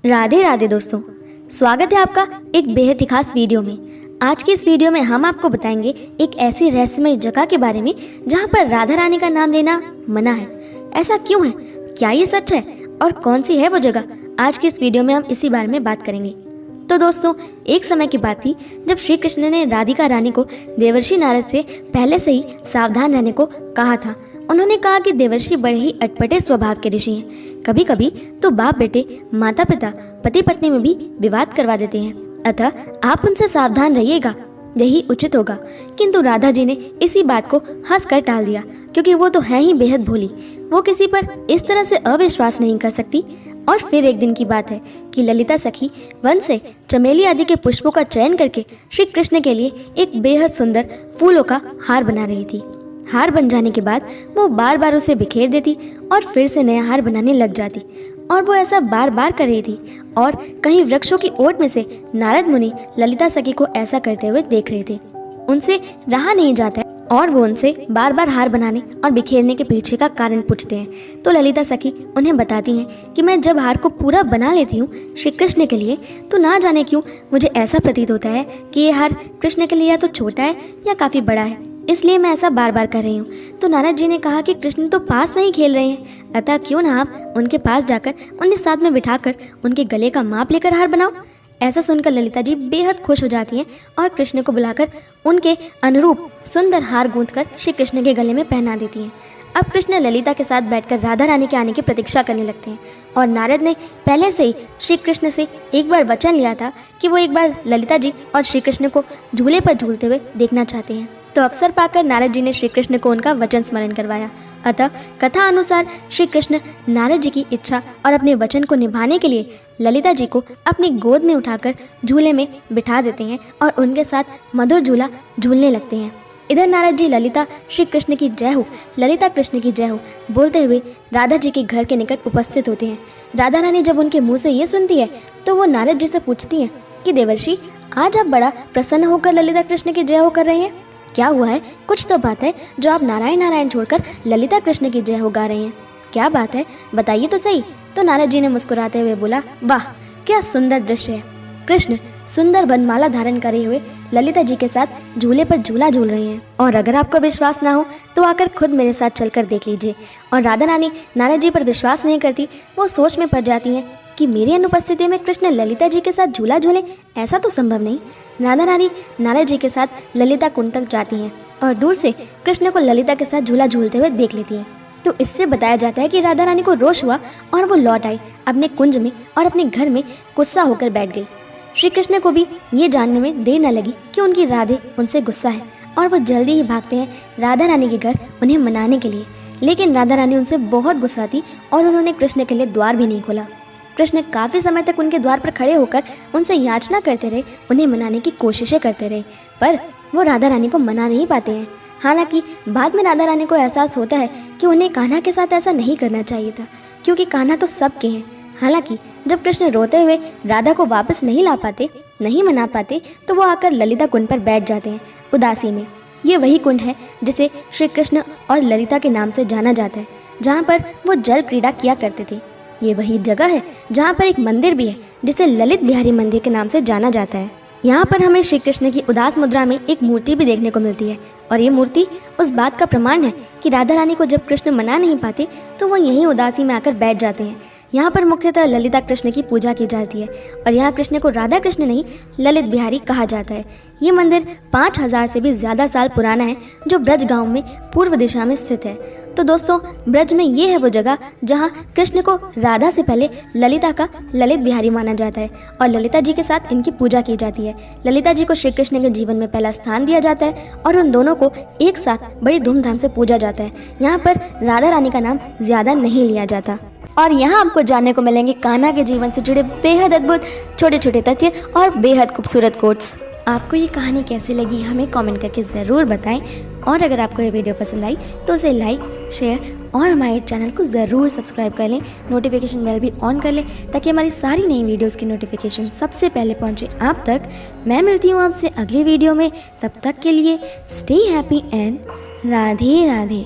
राधे राधे दोस्तों, स्वागत है आपका एक बेहद ही खास वीडियो में। आज की इस वीडियो में हम आपको बताएंगे एक ऐसी रहस्यमय जगह के बारे में जहां पर राधा रानी का नाम लेना मना है। ऐसा क्यों है, क्या ये सच है और कौन सी है वो जगह? आज की इस वीडियो में हम इसी बारे में बात करेंगे। तो दोस्तों, एक समय की बात थी जब श्री कृष्ण ने राधिका रानी को देवर्षि नारद से पहले से ही सावधान रहने को कहा था। उन्होंने कहा कि देवर्षि बड़े ही अटपटे स्वभाव के ऋषि हैं। कभी कभी तो बाप बेटे, माता पिता, पति पत्नी में भी विवाद करवा देते हैं। अतः आप उनसे सावधान रहिएगा, यही उचित होगा। किंतु राधा जी ने इसी बात को हंसकर टाल दिया, क्योंकि वो तो है ही बेहद भोली। वो किसी पर इस तरह से अविश्वास नहीं कर सकती। और फिर एक दिन की बात है कि ललिता सखी वन से चमेली आदि के पुष्पों का चयन करके श्री कृष्ण के लिए एक बेहद सुंदर फूलों का हार बना रही थी। हार बन जाने के बाद वो बार बार उसे बिखेर देती और फिर से नया हार बनाने लग जाती। और वो ऐसा बार बार कर रही थी। और कहीं वृक्षों की ओट में से नारद मुनि ललिता सखी को ऐसा करते हुए देख रहे थे। उनसे रहा नहीं जाता है और वो उनसे बार बार हार बनाने और बिखेरने के पीछे का कारण पूछते हैं। तो ललिता सखी उन्हें बताती हैं कि मैं जब हार को पूरा बना लेती हूँ श्री कृष्ण के लिए, तो ना जाने क्यों मुझे ऐसा प्रतीत होता है कि ये हार कृष्ण के लिए या तो छोटा है या काफ़ी बड़ा है, इसलिए मैं ऐसा बार बार कर रही हूँ। तो नारद जी ने कहा कि कृष्ण तो पास में ही खेल रहे हैं, अतः क्यों ना आप उनके पास जाकर उन्हें साथ में बिठाकर उनके गले का माप लेकर हार बनाओ। ऐसा सुनकर ललिता जी बेहद खुश हो जाती हैं और कृष्ण को बुलाकर उनके अनुरूप सुंदर हार गूंथकर श्री कृष्ण के गले में पहना देती हैं। अब कृष्ण ललिता के साथ बैठकर राधा रानी के आने की प्रतीक्षा करने लगते हैं। और नारद ने पहले से ही श्री कृष्ण से एक बार वचन लिया था कि वो एक बार ललिता जी और श्री कृष्ण को झूले पर झूलते हुए देखना चाहते हैं। तो अवसर पाकर नारद जी ने श्री कृष्ण को उनका वचन स्मरण करवाया। अतः कथा अनुसार श्री कृष्ण नारद जी की इच्छा और अपने वचन को निभाने के लिए ललिता जी को अपनी गोद में उठाकर झूले में बिठा देते हैं और उनके साथ मधुर झूला झूलने लगते हैं। इधर नारद जी ललिता श्री कृष्ण की जय हो, ललिता कृष्ण की जय हो बोलते हुए राधा जी के घर के निकट उपस्थित होते हैं। राधा रानी जब उनके मुंह से ये सुनती है तो वो नारद जी से पूछती हैं कि देवर्षि, आज आप बड़ा प्रसन्न होकर ललिता कृष्ण की जय हो कर रहे हैं, क्या हुआ है? कुछ तो बात है जो आप नारायण नारायण छोड़कर ललिता कृष्ण की जय हो गा रहे हैं। क्या बात है, बताइए तो सही। तो नारद जी ने मुस्कुराते हुए बोला, वाह क्या सुंदर दृश्य है। कृष्ण सुंदर वनमाला धारण करे हुए ललिता जी के साथ झूले पर झूला झूल रहे हैं। और अगर आपको विश्वास ना हो तो आकर खुद मेरे साथ चलकर देख लीजिए। और राधा रानी नारद जी पर विश्वास नहीं करती। वो सोच में पड़ जाती हैं कि मेरी अनुपस्थिति में कृष्ण ललिता जी के साथ झूला झूले, ऐसा तो संभव नहीं। राधा रानी नारद जी के साथ ललिता कुंड तक जाती हैं और दूर से कृष्ण को ललिता के साथ झूला झूलते हुए देख लेती हैं। तो इससे बताया जाता है कि राधा रानी को रोष हुआ और वो लौट आई अपने कुंज में और अपने घर में गुस्सा होकर बैठ गई। श्री कृष्ण को भी ये जानने में देर न लगी कि उनकी राधे उनसे गुस्सा है और वो जल्दी ही भागते हैं राधा रानी के घर उन्हें मनाने के लिए। लेकिन राधा रानी उनसे बहुत गुस्सा थी और उन्होंने कृष्ण के लिए द्वार भी नहीं खोला। कृष्ण काफ़ी समय तक उनके द्वार पर खड़े होकर उनसे याचना करते रहे, उन्हें मनाने की कोशिशें करते रहे, पर वो राधा रानी को मना नहीं पाते हैं। हालांकि बाद में राधा रानी को एहसास होता है कि उन्हें कान्हा के साथ ऐसा नहीं करना चाहिए था, क्योंकि कान्हा तो सबके हैं। हालांकि जब कृष्ण रोते हुए राधा को वापस नहीं ला पाते, नहीं मना पाते, तो वो आकर ललिता कुंड पर बैठ जाते हैं उदासी में। ये वही कुंड है जिसे श्री कृष्ण और ललिता के नाम से जाना जाता है, जहाँ पर वो जल क्रीड़ा किया करते थे। ये वही जगह है जहाँ पर एक मंदिर भी है जिसे ललित बिहारी मंदिर के नाम से जाना जाता है। यहाँ पर हमें श्री कृष्ण की उदास मुद्रा में एक मूर्ति भी देखने को मिलती है। और ये मूर्ति उस बात का प्रमाण है कि राधा रानी को जब कृष्ण मना नहीं पाते तो वो यहीं उदासी में आकर बैठ जाते हैं। यहाँ पर मुख्यतः ललिता कृष्ण की पूजा की जाती है और यहाँ कृष्ण को राधा कृष्ण नहीं ललित बिहारी कहा जाता है। ये मंदिर 5000 से भी ज़्यादा साल पुराना है, जो ब्रज गांव में पूर्व दिशा में स्थित है। तो दोस्तों, ब्रज में ये है वो जगह जहाँ कृष्ण को राधा से पहले ललिता का ललित बिहारी माना जाता है और ललिता जी के साथ इनकी पूजा की जाती है। ललिता जी को श्री कृष्ण के जीवन में पहला स्थान दिया जाता है और उन दोनों को एक साथ बड़ी धूमधाम से पूजा जाता है। यहाँ पर राधा रानी का नाम ज़्यादा नहीं लिया जाता। और यहाँ आपको जानने को मिलेंगे कान्हा के जीवन से जुड़े बेहद अद्भुत छोटे छोटे तथ्य और बेहद खूबसूरत कोट्स। आपको ये कहानी कैसी लगी हमें कमेंट करके ज़रूर बताएं। और अगर आपको ये वीडियो पसंद आई तो उसे लाइक, शेयर और हमारे चैनल को ज़रूर सब्सक्राइब कर लें। नोटिफिकेशन बेल भी ऑन कर लें ताकि हमारी सारी नई वीडियोस की नोटिफिकेशन सबसे पहले पहुंचे आप तक। मैं मिलती हूँ आपसे अगली वीडियो में, तब तक के लिए stay happy and Radhe Radhe.